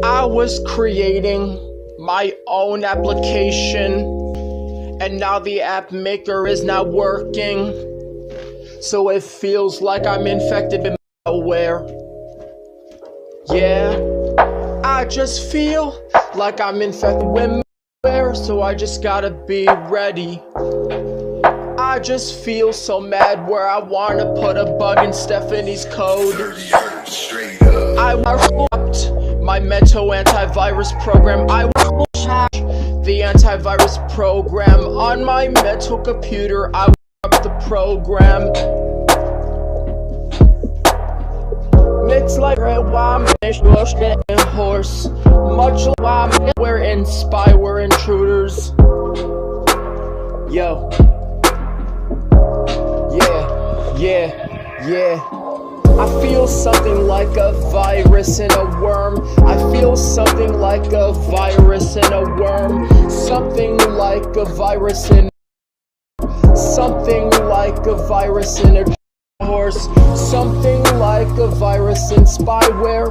I was creating my own application, and now the app maker is not working. So it feels like I'm infected with malware. Yeah, I just feel like I'm infected with malware, so I just gotta be ready. I just feel so mad where I wanna put a bug in Stephanie's code. I corrupt my Mental antivirus program. I will hack the antivirus program on my Mental computer. I will corrupt the program. It's like a horse, much like we're in spyware intruders. Yo. Yeah. I feel something like a virus in a worm. I feel something like a virus in a worm. Something like a virus in. Something like a virus in a horse. Something like a virus in spyware.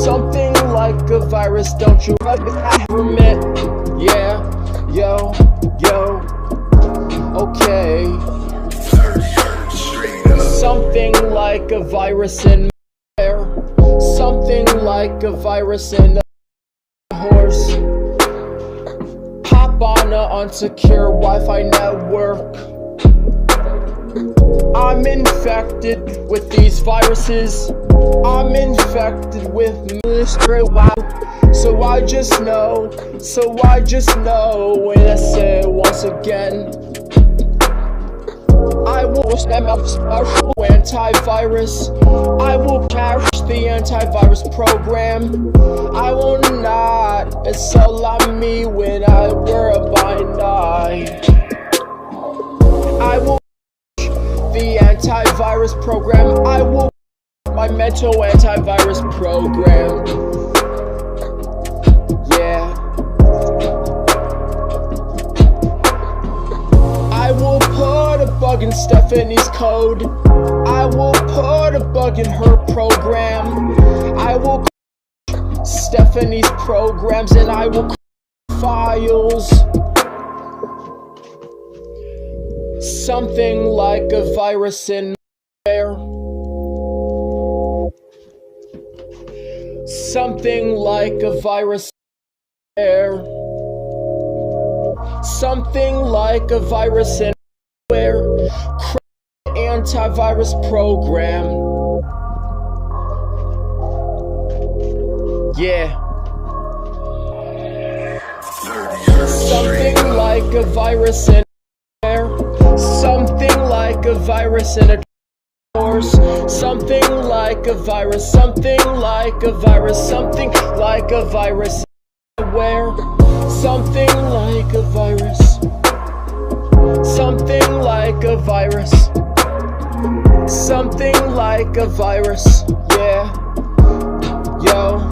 Something like a virus, don't you admit? Yeah, yo, okay. Something like a virus in air. Something like a virus in a horse. Hop on a unsecure Wi-Fi network. I'm infected with these viruses. I'm infected with Mr. Wow. So I just know, when I say it once again, I will stem up special antivirus. I will crash the antivirus program. I will not salami me when I wear a bind eye. I will the antivirus program. I will my Mental antivirus program. Yeah. I will put a bug in Stephanie's code. I will put a bug in her program. I will Stephanie's programs, and I will files. Something like a virus in there. Something like a virus there. Something like a virus in where antivirus program. Yeah. Something like a virus in there. Something like a virus in a horse. Something like a virus. Something like a virus. Something like a virus. Where? Something like a virus. Something like a virus. Something like a virus. Yeah. Yo.